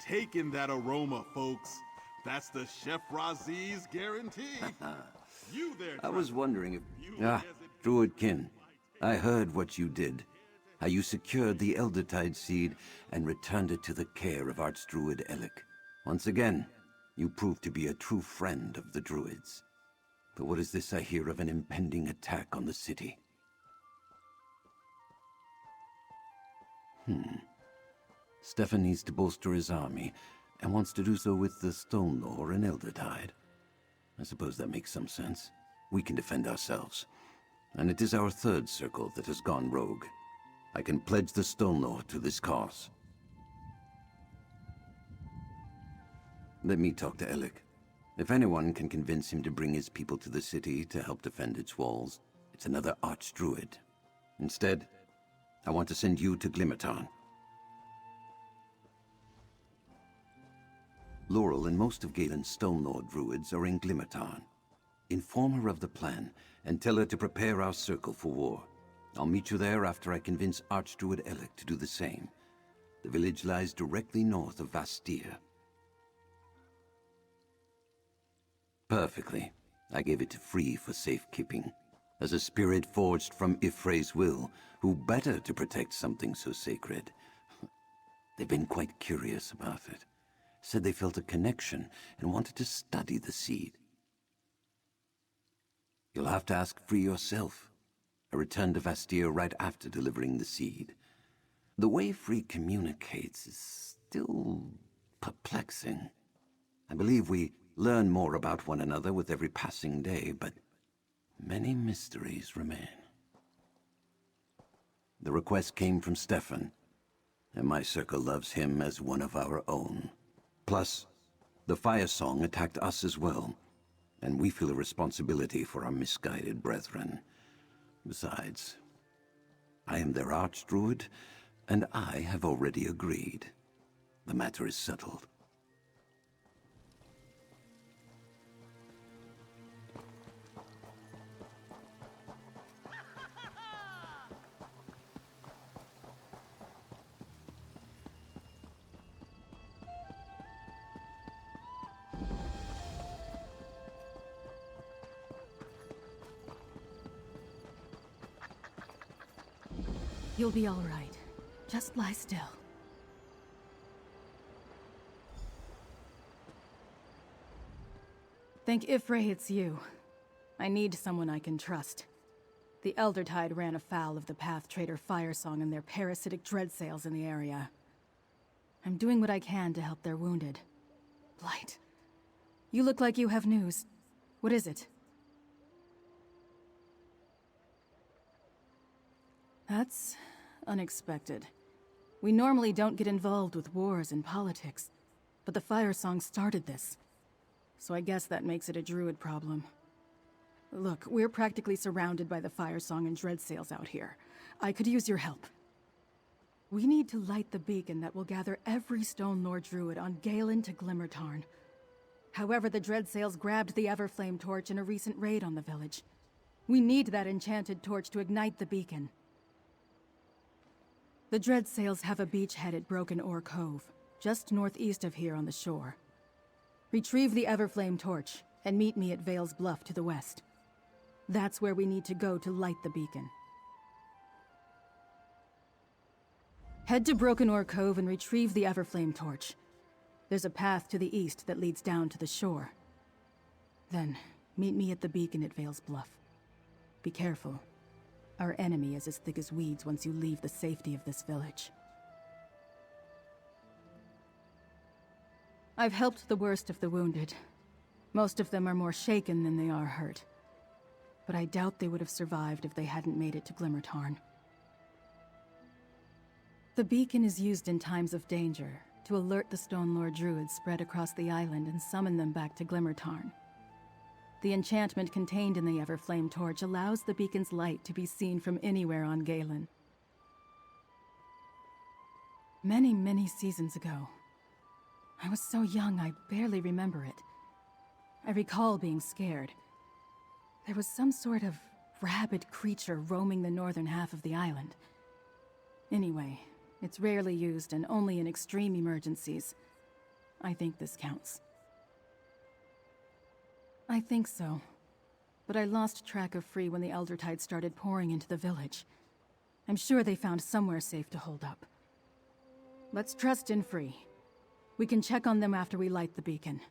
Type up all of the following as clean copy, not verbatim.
Taking that aroma, folks. That's the Chef Razi's guarantee. You there, I was wondering if... Beauty Ah, as it Druidkin. I heard what you did. How you secured the Eldertide seed and returned it to the care of Archdruid Elec. Once again, you proved to be a true friend of the Druids. But what is this I hear of an impending attack on the city? Stefan needs to bolster his army, and wants to do so with the Stone Lore and Eldertide. I suppose that makes some sense. We can defend ourselves. And it is our third circle that has gone rogue. I can pledge the Stone Lore to this cause. Let me talk to Elec. If anyone can convince him to bring his people to the city to help defend its walls, it's another Archdruid. Instead, I want to send you to Glimmertown. Laurel and most of Galen's Stone Lord druids are in Glimmertown. Inform her of the plan, and tell her to prepare our circle for war. I'll meet you there after I convince Archdruid Elec to do the same. The village lies directly north of Vastir. Perfectly. I gave it to Free for safekeeping. As a spirit forged from Ifre's will, who better to protect something so sacred? They've been quite curious about it. Said they felt a connection and wanted to study the seed. You'll have to ask Free yourself. I returned to Vastir right after delivering the seed. The way Free communicates is still perplexing. I believe we learn more about one another with every passing day, but many mysteries remain. The request came from Stefan, and my circle loves him as one of our own. Plus, the Firesong attacked us as well, and we feel a responsibility for our misguided brethren. Besides, I am their Archdruid, and I have already agreed. The matter is settled. You'll be all right. Just lie still. Thank Ifre it's you. I need someone I can trust. The Eldertide ran afoul of the Path Trader Firesong and their parasitic dread sails in the area. I'm doing what I can to help their wounded. Blight. You look like you have news. What is it? That's unexpected. We normally don't get involved with wars and politics, but the Firesong started this. So I guess that makes it a druid problem. Look, we're practically surrounded by the Firesong and Dreadsails out here. I could use your help. We need to light the beacon that will gather every Stone Lord druid on Galen to Glimmertarn. However, the Dreadsails grabbed the Everflame torch in a recent raid on the village. We need that enchanted torch to ignite the beacon. The Dreadsails have a beachhead at Broken Oar Cove, just northeast of here on the shore. Retrieve the Everflame torch, and meet me at Vale's Bluff to the west. That's where we need to go to light the beacon. Head to Broken Oar Cove and retrieve the Everflame torch. There's a path to the east that leads down to the shore. Then, meet me at the beacon at Vale's Bluff. Be careful. Our enemy is as thick as weeds once you leave the safety of this village. I've helped the worst of the wounded. Most of them are more shaken than they are hurt. But I doubt they would have survived if they hadn't made it to Glimmertarn. The beacon is used in times of danger to alert the Stone Lord druids spread across the island and summon them back to Glimmertarn. The enchantment contained in the Everflame torch allows the beacon's light to be seen from anywhere on Galen. Many, many seasons ago. I was so young I barely remember it. I recall being scared. There was some sort of rabid creature roaming the northern half of the island. Anyway, It's rarely used and only in extreme emergencies. I think this counts. I think so. But I lost track of Free when the Elder Tide started pouring into the village. I'm sure they found somewhere safe to hold up. Let's trust in Free. We can check on them after we light the beacon.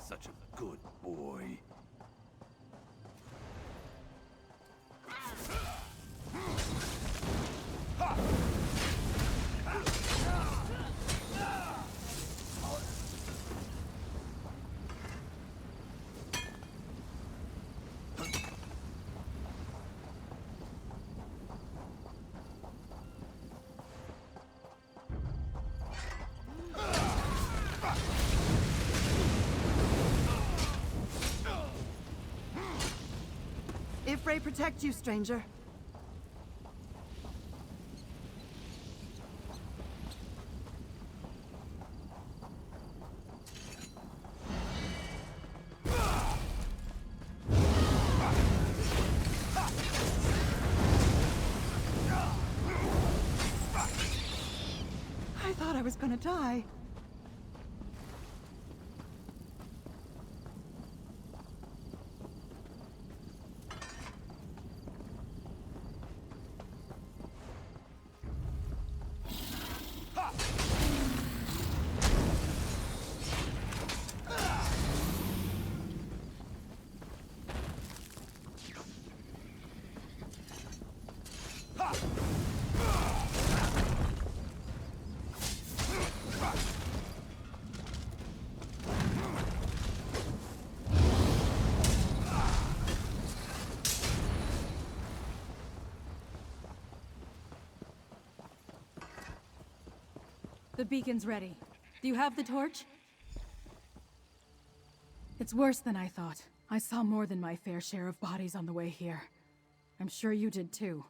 Such a good boy. Ifray protect you, stranger. I thought I was gonna die. The beacon's ready. Do you have the torch? It's worse than I thought. I saw more than my fair share of bodies on the way here. I'm sure you did too.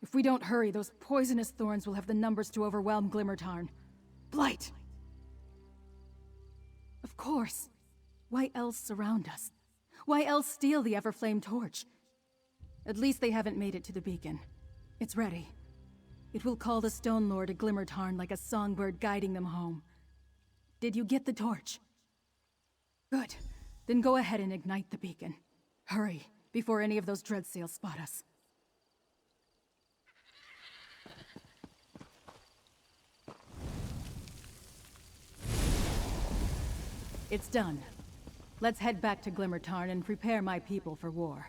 If we don't hurry, those poisonous thorns will have the numbers to overwhelm Glimmertarn. Blight! Of course. Why else surround us? Why else steal the Everflame torch? At least they haven't made it to the beacon. It's ready. It will call the Stone Lord to Glimmertarn like a songbird guiding them home. Did you get the torch? Good. Then go ahead and ignite the beacon. Hurry, before any of those Dreadsails spot us. It's done. Let's head back to Glimmertarn and prepare my people for war.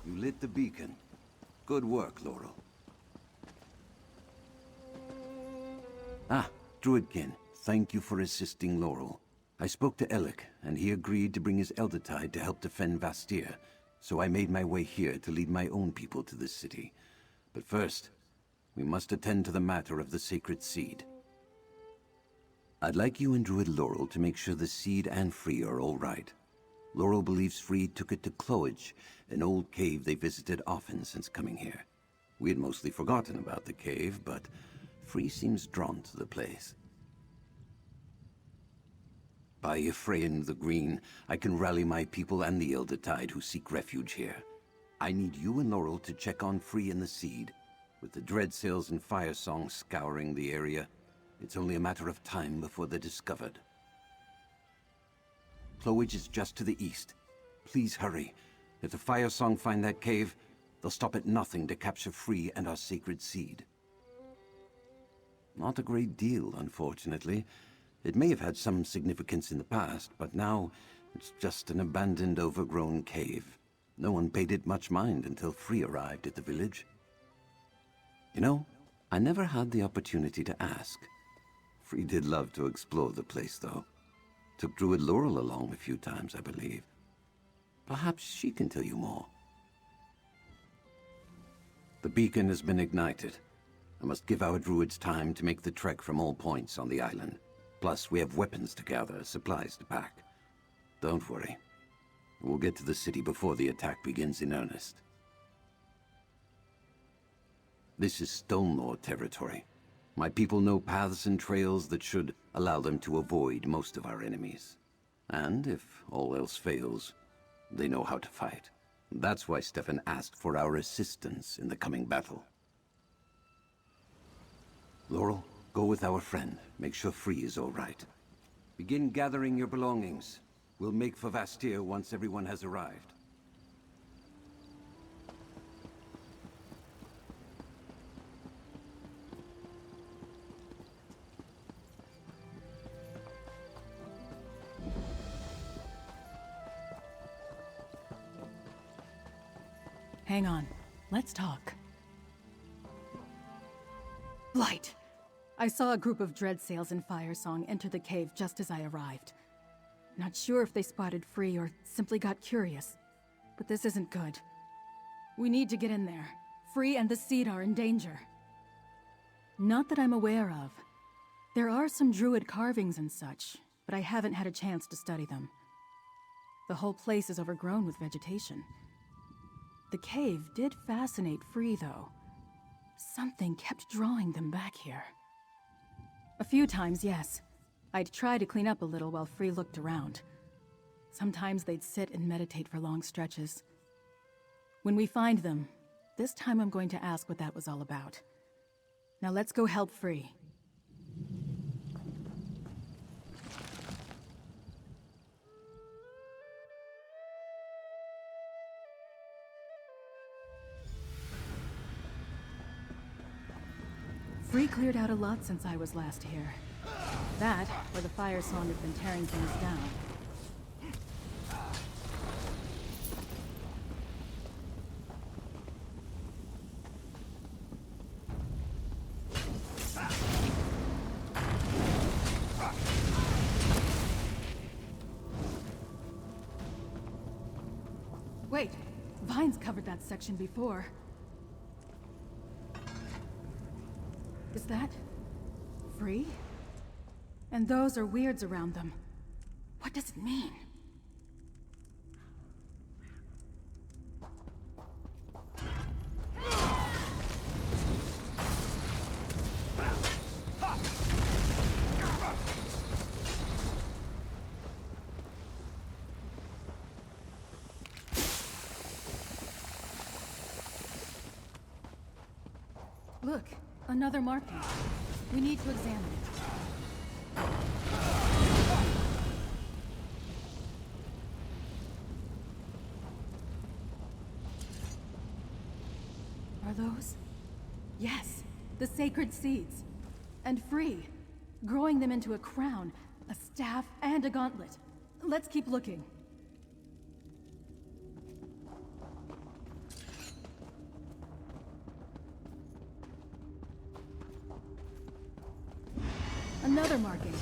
You lit the beacon. Good work, Laurel. Ah, Druidkin, thank you for assisting Laurel. I spoke to Elec, and he agreed to bring his Eldertide to help defend Vastir, so I made my way here to lead my own people to the city. But first, we must attend to the matter of the sacred seed. I'd like you and Druid Laurel to make sure the seed and Free are all right. Laurel believes Free took it to Cloage, an old cave they visited often since coming here. We had mostly forgotten about the cave, but Free seems drawn to the place. By Ephraim the Green, I can rally my people and the Eldertide who seek refuge here. I need you and Laurel to check on Free and the Seed. With the Dreadsails and Firesong scouring the area, it's only a matter of time before they're discovered. Cloage is just to the east. Please hurry. If the Firesong find that cave, they'll stop at nothing to capture Free and our sacred seed. Not a great deal, unfortunately. It may have had some significance in the past, but now it's just an abandoned, overgrown cave. No one paid it much mind until Free arrived at the village. You know, I never had the opportunity to ask. Free did love to explore the place, though. Took Druid Laurel along a few times, I believe. Perhaps she can tell you more. The beacon has been ignited. I must give our druids time to make the trek from all points on the island. Plus, we have weapons to gather, supplies to pack. Don't worry. We'll get to the city before the attack begins in earnest. This is Stone Lord territory. My people know paths and trails that should allow them to avoid most of our enemies. And if all else fails, they know how to fight. That's why Stefan asked for our assistance in the coming battle. Laurel, go with our friend. Make sure Free is all right. Begin gathering your belongings. We'll make for Vastir once everyone has arrived. Hang on. Let's talk. Blight! I saw a group of Dreadsails and Firesong enter the cave just as I arrived. Not sure if they spotted Free or simply got curious, but this isn't good. We need to get in there. Free and the Seed are in danger. Not that I'm aware of. There are some druid carvings and such, but I haven't had a chance to study them. The whole place is overgrown with vegetation. The cave did fascinate Free, though. Something kept drawing them back here. A few times, yes. I'd try to clean up a little while Free looked around. Sometimes they'd sit and meditate for long stretches. When we find them, this time I'm going to ask what that was all about. Now let's go help Free. Free cleared out a lot since I was last here. That, or the Firesong has been tearing things down. Wait, vines covered that section before. Is that... free? And those are weirds around them. What does it mean? Look, another marking. We need to examine it. Are those? Yes, the sacred seeds. And free. Growing them into a crown, a staff, and a gauntlet. Let's keep looking. Another marking.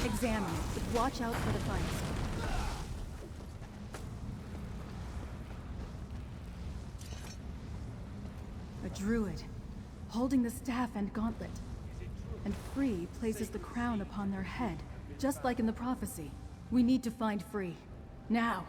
Examine it, but watch out for the Firesong. A druid, holding the staff and gauntlet. And Free places the crown upon their head, just like in the prophecy. We need to find Free. Now!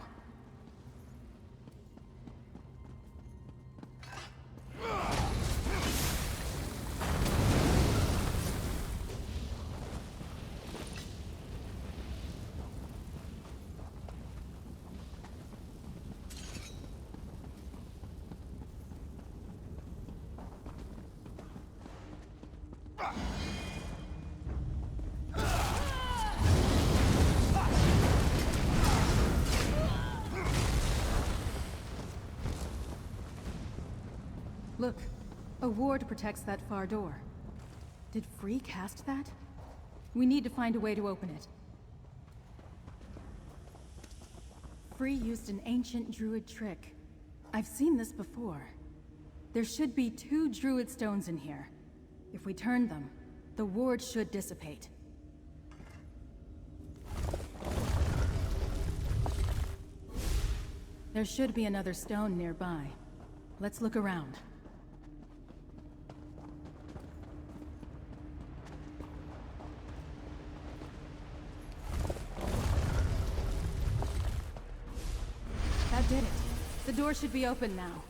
Look, a ward protects that far door. Did Free cast that? We need to find a way to open it. Free used an ancient druid trick. I've seen this before. There should be 2 druid stones in here. If we turn them, the ward should dissipate. There should be another stone nearby. Let's look around. That did it. The door should be open now.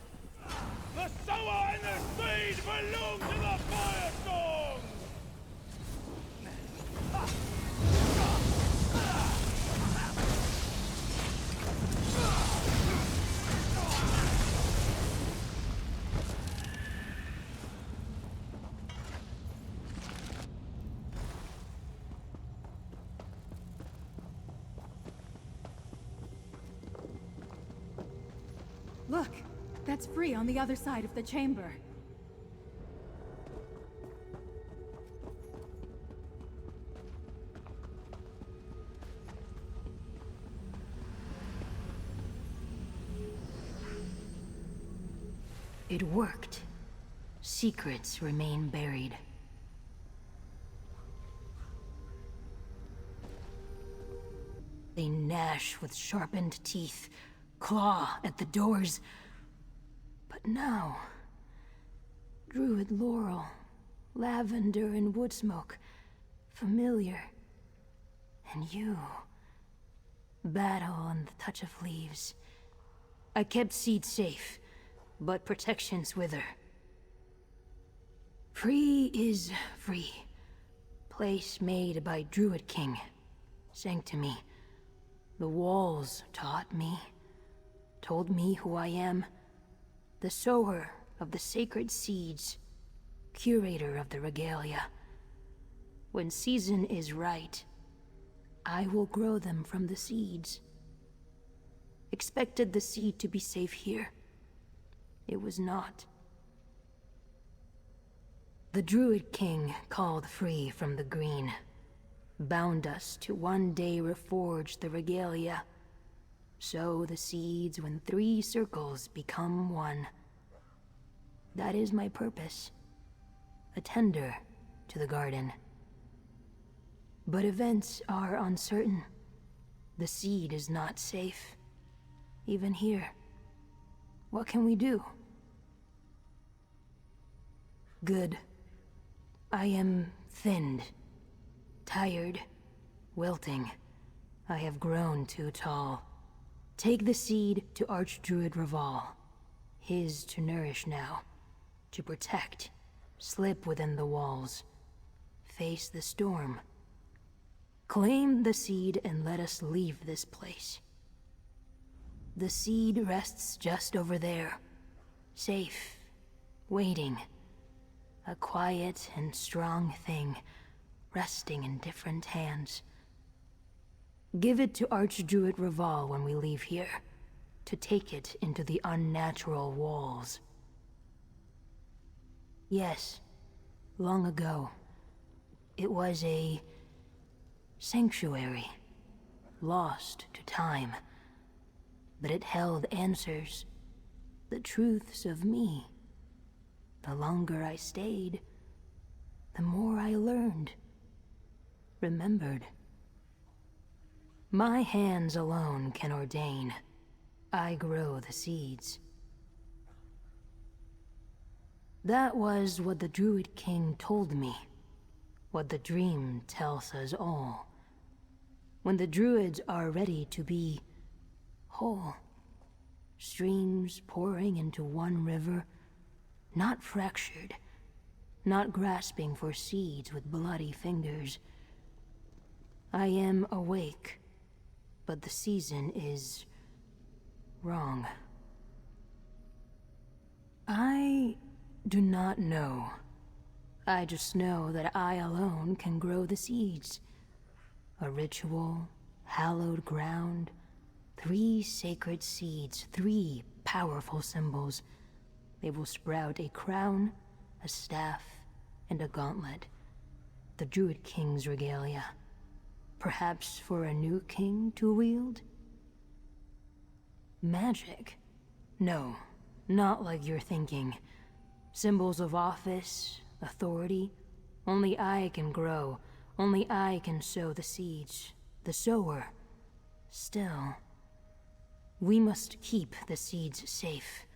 The sower and the seed belong to the Firesong! Look, that's Free on the other side of the chamber. It worked. Secrets remain buried. They gnash with sharpened teeth, claw at the doors. But now... Druid laurel, lavender and wood smoke. Familiar. And you... Battle and the touch of leaves. I kept seeds safe, but protections wither. Free is free. Place made by Druid King. Sanctity. The walls taught me. Told me who I am. The sower of the sacred seeds. Curator of the regalia. When season is right, I will grow them from the seeds. Expected the seed to be safe here. It was not. The Druid King called Free from the green. Bound us to one day reforge the regalia. Sow the seeds when 3 circles become one. That is my purpose. A tender to the garden. But events are uncertain. The seed is not safe. Even here. What can we do? Good. I am thinned, tired, wilting. I have grown too tall. Take the seed to Archdruid Raval. His to nourish now, to protect, slip within the walls, face the storm. Claim the seed and let us leave this place. The seed rests just over there, safe, waiting. A quiet and strong thing, resting in different hands. Give it to Archdruid Raval when we leave here, to take it into the unnatural walls. Yes, long ago, it was a sanctuary, lost to time, but it held answers, the truths of me. The longer I stayed, the more I learned, remembered. My hands alone can ordain. I grow the seeds. That was what the Druid King told me, what the dream tells us all. When the Druids are ready to be whole, streams pouring into one river, not fractured, not grasping for seeds with bloody fingers. I am awake, but the season is wrong. I do not know. I just know that I alone can grow the seeds. A ritual, hallowed ground, 3 sacred seeds, 3 powerful symbols. They will sprout a crown, a staff, and a gauntlet. The Druid King's regalia. Perhaps for a new king to wield? Magic? No, not like you're thinking. Symbols of office, authority. Only I can grow. Only I can sow the seeds. The sower. Still, we must keep the seeds safe.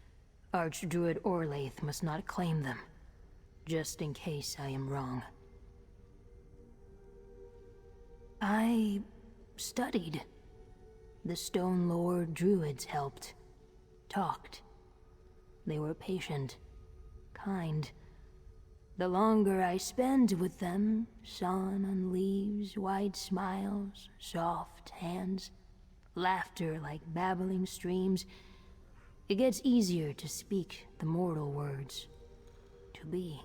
Archdruid Orlaith must not claim them, just in case I am wrong. I studied. The Stone Lord Druids helped, talked. They were patient, kind. The longer I spend with them, sun on leaves, wide smiles, soft hands, laughter like babbling streams, it gets easier to speak the mortal words. To be.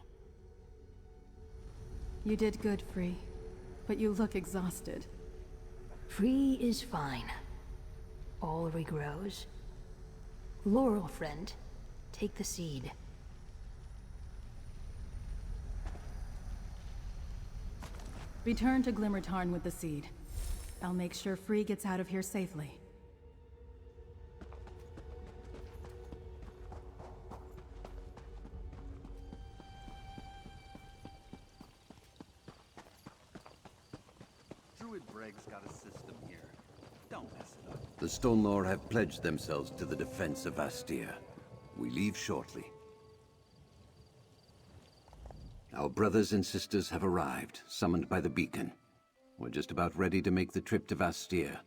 You did good, Free. But you look exhausted. Free is fine. All regrows. Laurel, friend. Take the seed. Return to Glimmertarn with the seed. I'll make sure Free gets out of here safely. The Stone Lord have pledged themselves to the defense of Astir. We leave shortly. Our brothers and sisters have arrived, summoned by the beacon. We're just about ready to make the trip to Astir.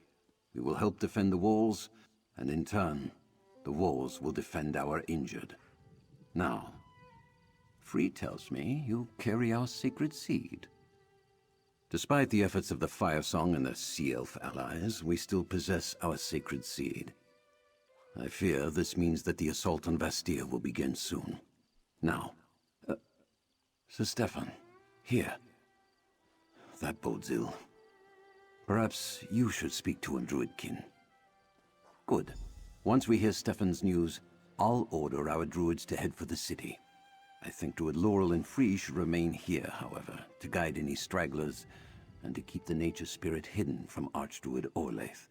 We will help defend the walls, and in turn, the walls will defend our injured. Now, Free tells me you carry our sacred seed. Despite the efforts of the Firesong and the Sea Elf allies, we still possess our sacred seed. I fear this means that the assault on Astir will begin soon. Now, Sir Stefan, here. That bodes ill. Perhaps you should speak to him, Druidkin. Good. Once we hear Stefan's news, I'll order our druids to head for the city. I think Druid Laurel and Free should remain here, however, to guide any stragglers, and to keep the nature spirit hidden from Archdruid Orlaith.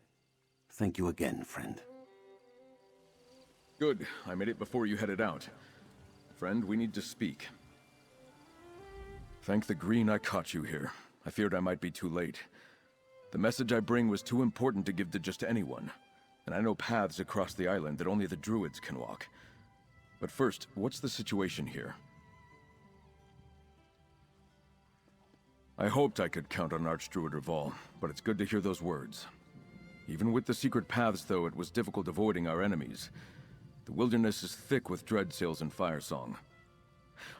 Thank you again, friend. Good. I made it before you headed out. Friend, we need to speak. Thank the green I caught you here. I feared I might be too late. The message I bring was too important to give to just anyone, and I know paths across the island that only the druids can walk. But first, what's the situation here? I hoped I could count on Archdruid Reval, but it's good to hear those words. Even with the secret paths, though, it was difficult avoiding our enemies. The wilderness is thick with dreadsails and Firesong.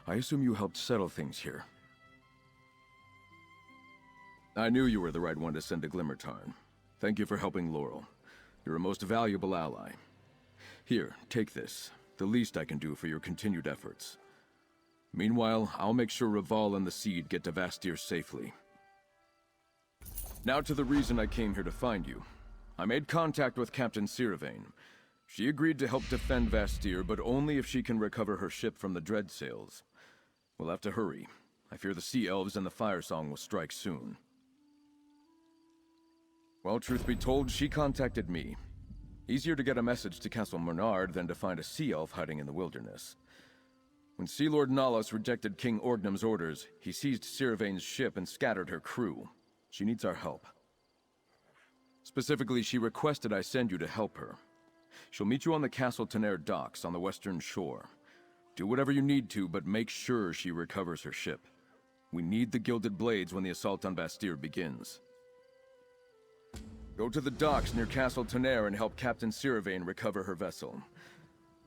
I assume you helped settle things here. I knew you were the right one to send to Glimmertarn. Thank you for helping Laurel. You're a most valuable ally. Here, take this. The least I can do for your continued efforts. Meanwhile, I'll make sure Reval and the Seed get to Vastir safely. Now to the reason I came here to find you. I made contact with Captain Siravain. She agreed to help defend Vastir, but only if she can recover her ship from the Dreadsails. We'll have to hurry. I fear the Sea Elves and the Firesong will strike soon. Well, truth be told, she contacted me. Easier to get a message to Castle Mernard than to find a Sea Elf hiding in the wilderness. When Sea Lord Nalos rejected King Orgnum's orders, he seized Siravain's ship and scattered her crew. She needs our help. Specifically, she requested I send you to help her. She'll meet you on the Castle Tenair docks on the western shore. Do whatever you need to, but make sure she recovers her ship. We need the Gilded Blades when the assault on Vastir begins. Go to the docks near Castle Tenair and help Captain Siravain recover her vessel.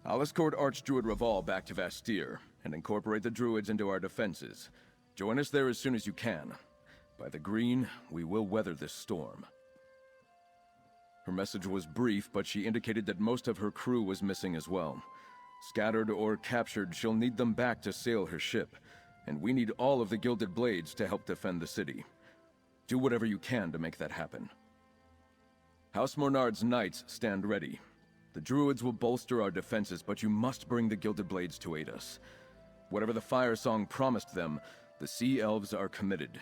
I'll escort Archdruid Reval back to Vastir, and incorporate the druids into our defenses. Join us there as soon as you can. By the green, we will weather this storm. Her message was brief, but she indicated that most of her crew was missing as well. Scattered or captured, she'll need them back to sail her ship, and we need all of the Gilded Blades to help defend the city. Do whatever you can to make that happen. House Mornard's knights stand ready. The druids will bolster our defenses, but you must bring the Gilded Blades to aid us. Whatever the Firesong promised them, the Sea Elves are committed.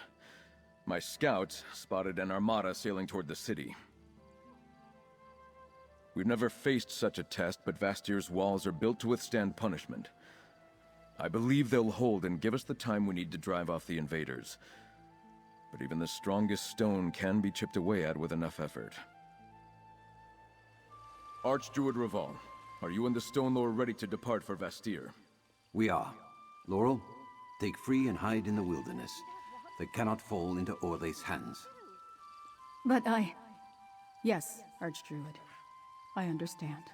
My scouts spotted an armada sailing toward the city. We've never faced such a test, but Vastir's walls are built to withstand punishment. I believe they'll hold and give us the time we need to drive off the invaders. But even the strongest stone can be chipped away at with enough effort. Archdruid Reval, are you and the Stone Lord ready to depart for Vastir? We are. Laurel, take free and hide in the wilderness. They cannot fall into Orlay's hands. But Yes, Archdruid. I understand.